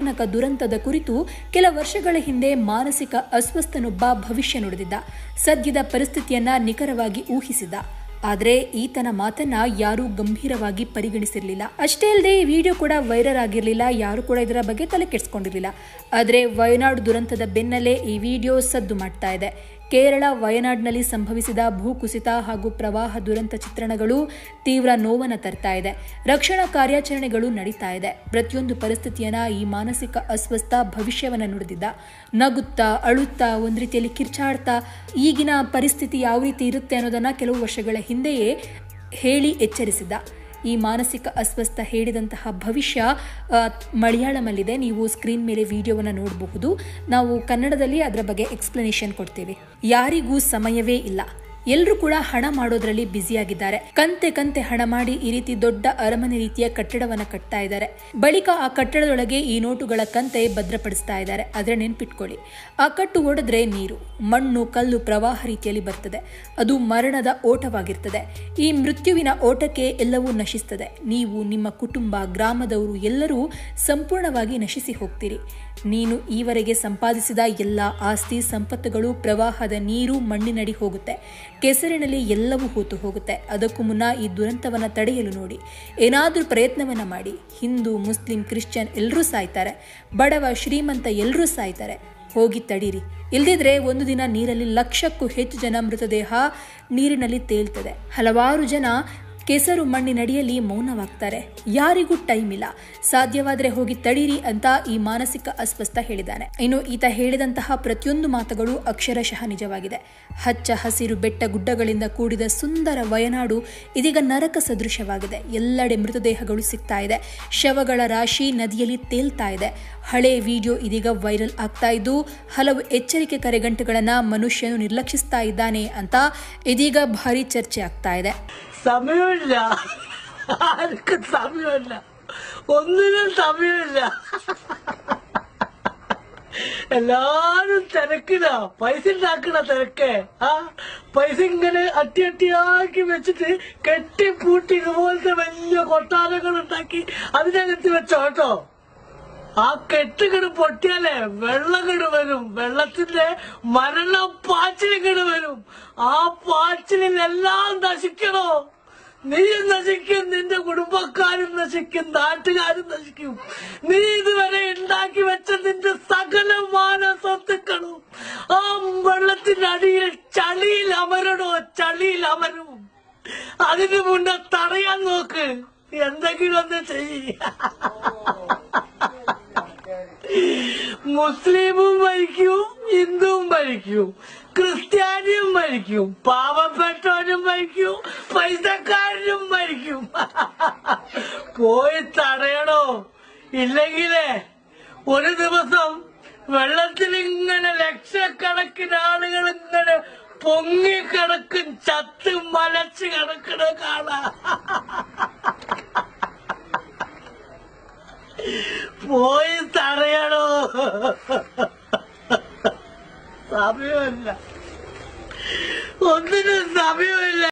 ಭಯಾನಕ ದುರಂತದ ಕುರಿತು ಕೆಲ ವರ್ಷಗಳ ಹಿಂದೆ ಮಾನಸಿಕ ಅಸ್ವಸ್ಥನೊಬ್ಬ ಭವಿಷ್ಯ ನುಡಿದಿದ್ದ. ಸದ್ಯದ ಪರಿಸ್ಥಿತಿಯನ್ನ ನಿಖರವಾಗಿ ಊಹಿಸಿದ್ದ. ಆದರೆ ಈತನ ಮಾತನ್ನ ಯಾರೂ ಗಂಭೀರವಾಗಿ ಪರಿಗಣಿಸಿರಲಿಲ್ಲ. ಅಷ್ಟೇ ಅಲ್ಲದೆ ಈ ವಿಡಿಯೋ ಕೂಡ ವೈರಲ್ ಆಗಿರಲಿಲ್ಲ. ಯಾರು ಕೂಡ ಇದರ ಬಗ್ಗೆ ತಲೆ ಕೆಡಿಸಿಕೊಂಡಿರಲಿಲ್ಲ. ಆದರೆ ವಯನಾಡು ದುರಂತದ ಬೆನ್ನಲ್ಲೇ ಈ ವಿಡಿಯೋ ಸದ್ದು ಮಾಡ್ತಾ ಇದೆ. ಕೇರಳ ವಯನಾಡಿನಲ್ಲಿ ಸಂಭವಿಸಿದ ಭೂಕುಸಿತ ಹಾಗೂ ಪ್ರವಾಹ ದುರಂತ ಚಿತ್ರಣಗಳು ತೀವ್ರ ನೋವನ್ನು ತರ್ತಾ ಇದೆ. ರಕ್ಷಣಾ ಕಾರ್ಯಾಚರಣೆಗಳು ನಡೀತಾ ಇದೆ. ಪ್ರತಿಯೊಂದು ಪರಿಸ್ಥಿತಿಯನ್ನ ಈ ಮಾನಸಿಕ ಅಸ್ವಸ್ಥ ಭವಿಷ್ಯವನ್ನ ನುಡಿದಿದ್ದ. ನಗುತ್ತಾ, ಅಳುತ್ತಾ, ಒಂದು ರೀತಿಯಲ್ಲಿ ಕಿರ್ಚಾಡ್ತಾ ಈಗಿನ ಪರಿಸ್ಥಿತಿ ಯಾವ ರೀತಿ ಇರುತ್ತೆ ಅನ್ನೋದನ್ನ ಕೆಲವು ವರ್ಷಗಳ ಹಿಂದೆಯೇ ಹೇಳಿ ಎಚ್ಚರಿಸಿದ್ದ. ಈ ಮಾನಸಿಕ ಅಸ್ವಸ್ಥ ಹೇಳಿದಂತಹ ಭವಿಷ್ಯ ಮಲಯಾಳಮಲ್ಲಿದೆ. ನೀವು ಸ್ಕ್ರೀನ್ ಮೇಲೆ ವಿಡಿಯೋವನ್ನು ನೋಡಬಹುದು. ನಾವು ಕನ್ನಡದಲ್ಲಿ ಅದರ ಬಗ್ಗೆ ಎಕ್ಸ್ಪ್ಲನೇಷನ್ ಕೊಡ್ತೇವೆ. ಯಾರಿಗೂ ಸಮಯವೇ ಇಲ್ಲ. ಎಲ್ಲರೂ ಕೂಡ ಹಣ ಮಾಡೋದ್ರಲ್ಲಿ ಬ್ಯುಸಿಯಾಗಿದ್ದಾರೆ. ಕಂತೆ ಹಣ ಮಾಡಿ ಈ ರೀತಿ ದೊಡ್ಡ ಅರಮನೆ ರೀತಿಯ ಕಟ್ಟಡವನ್ನ ಕಟ್ತಾ ಇದ್ದಾರೆ. ಬಳಿಕ ಆ ಕಟ್ಟಡದೊಳಗೆ ಈ ನೋಟುಗಳ ಕಂತೆ ಭದ್ರಪಡಿಸ್ತಾ ಇದ್ದಾರೆ. ಆದ್ರೆ ನೆನ್ಪಿಟ್ಕೊಳ್ಳಿ, ಆ ಕಟ್ಟು ಒಡೆದ್ರೆ ನೀರು, ಮಣ್ಣು, ಕಲ್ಲು ಪ್ರವಾಹ ರೀತಿಯಲ್ಲಿ ಬರ್ತದೆ. ಅದು ಮರಣದ ಓಟವಾಗಿರ್ತದೆ. ಈ ಮೃತ್ಯುವಿನ ಓಟಕ್ಕೆ ಎಲ್ಲವೂ ನಶಿಸ್ತದೆ. ನೀವು, ನಿಮ್ಮ ಕುಟುಂಬ, ಗ್ರಾಮದವರು ಎಲ್ಲರೂ ಸಂಪೂರ್ಣವಾಗಿ ನಶಿಸಿ ಹೋಗ್ತೀರಿ. ನೀನು ಈವರೆಗೆ ಸಂಪಾದಿಸಿದ ಎಲ್ಲ ಆಸ್ತಿ ಸಂಪತ್ತುಗಳು ಪ್ರವಾಹದ ನೀರು, ಮಣ್ಣಿನಡಿ ಹೋಗುತ್ತೆ. ಕೆಸರಿನಲ್ಲಿ ಎಲ್ಲವೂ ಹೂತು ಹೋಗುತ್ತೆ. ಅದಕ್ಕೂ ಮುನ್ನ ಈ ದುರಂತವನ್ನ ತಡೆಯಲು ನೋಡಿ, ಏನಾದ್ರೂ ಪ್ರಯತ್ನವನ್ನ ಮಾಡಿ. ಹಿಂದೂ, ಮುಸ್ಲಿಂ, ಕ್ರಿಶ್ಚಿಯನ್ ಎಲ್ಲರೂ ಸಾಯ್ತಾರೆ. ಬಡವ, ಶ್ರೀಮಂತ ಎಲ್ಲರೂ ಸಾಯ್ತಾರೆ. ಹೋಗಿ ತಡೀರಿ. ಇಲ್ದಿದ್ರೆ ಒಂದು ದಿನ ನೀರಲ್ಲಿ ಲಕ್ಷಕ್ಕೂ ಹೆಚ್ಚು ಜನ ಮೃತದೇಹ ನೀರಿನಲ್ಲಿ ತೇಲ್ತದೆ. ಹಲವಾರು ಜನ ಕೆಸರು ಮಣ್ಣಿನಡಿಯಲ್ಲಿ ಮೌನವಾಗ್ತಾರೆ. ಯಾರಿಗೂ ಟೈಮ್ ಇಲ್ಲ. ಸಾಧ್ಯವಾದರೆ ಹೋಗಿ ತಡೀರಿ ಅಂತ ಈ ಮಾನಸಿಕ ಅಸ್ವಸ್ಥ ಹೇಳಿದ್ದಾನೆ. ಇನ್ನು ಈತ ಹೇಳಿದಂತಹ ಪ್ರತಿಯೊಂದು ಮಾತುಗಳು ಅಕ್ಷರಶಃ ನಿಜವಾಗಿದೆ. ಹಚ್ಚ ಹಸಿರು ಬೆಟ್ಟ ಗುಡ್ಡಗಳಿಂದ ಕೂಡಿದ ಸುಂದರ ವಯನಾಡು ಇದೀಗ ನರಕ ಸದೃಶವಾಗಿದೆ. ಎಲ್ಲೆಡೆ ಮೃತದೇಹಗಳು ಸಿಗ್ತಾ ಇದೆ. ಶವಗಳ ರಾಶಿ ನದಿಯಲ್ಲಿ ತೇಲ್ತಾ ಇದೆ. ಹಳೆ ವಿಡಿಯೋ ಇದೀಗ ವೈರಲ್ ಆಗ್ತಾ ಇದ್ದು ಹಲವು ಎಚ್ಚರಿಕೆ ಕರೆಗಂಟೆಗಳನ್ನ ಮನುಷ್ಯನು ನಿರ್ಲಕ್ಷಿಸ್ತಾ ಇದ್ದಾನೆ ಅಂತ ಇದೀಗ ಭಾರಿ ಚರ್ಚೆ ಆಗ್ತಾ ಇದೆ. സമയമില്ല, ആർക്കും സമയമില്ല, ഒന്നിനും സമയമില്ല. എല്ലാരും തിരക്കിടാ, പൈസ ഉണ്ടാക്കണ തിരക്ക്. പൈസ ഇങ്ങനെ അട്ടിയാക്കി വെച്ചിട്ട് കെട്ടിപ്പൂട്ടി ഇതുപോലത്തെ വലിയ കൊട്ടാരങ്ങൾ ഉണ്ടാക്കി അതിനകത്ത് വെച്ചോട്ടോ. ആ കെട്ടുകട് പൊട്ടിയാലേ വെള്ളകട് വരും. വെള്ളത്തിന്റെ മരണപ്പാച്ചിലുകട് വരും. ആ പാച്ചിലെല്ലാം നശിക്കണോ? നീയും നശിക്കും, നിന്റെ കുടുംബക്കാരും നശിക്കും, നാട്ടുകാരും നശിക്കും. നീ ഇതുവരെ ഉണ്ടാക്കി വെച്ച നിന്റെ സകലമാന സ്വത്തുക്കളും ആ വെള്ളത്തിന്റെ അടിയിൽ ചളിയിൽ അമരണോ? ചളിയിൽ അമരും. അതിനു മുന്നേ തടയാൻ നോക്ക്. എന്തെങ്കിലും ഒന്ന് ചെയ്യ. മുസ്ലിമും മരിക്കും, ഹിന്ദുവും മരിക്കും, ക്രിസ്ത്യാനിയും മരിക്കും, പാവപ്പെട്ടവനും മരിക്കും, പൈസക്കാരനും മരിക്കും. പോയി തടയണോ? ഇല്ലെങ്കിലേ ഒരു ദിവസം വെള്ളത്തിലിങ്ങനെ ലക്ഷക്കണക്കിന് ആളുകൾ ഇങ്ങനെ പൊങ്ങിക്കിടക്കും, ചത്ത് മലച്ച് കിടക്കണ കാണാം. പോയി തടയണോ? സമയമില്ല, ഒന്നിനും സമയമില്ല.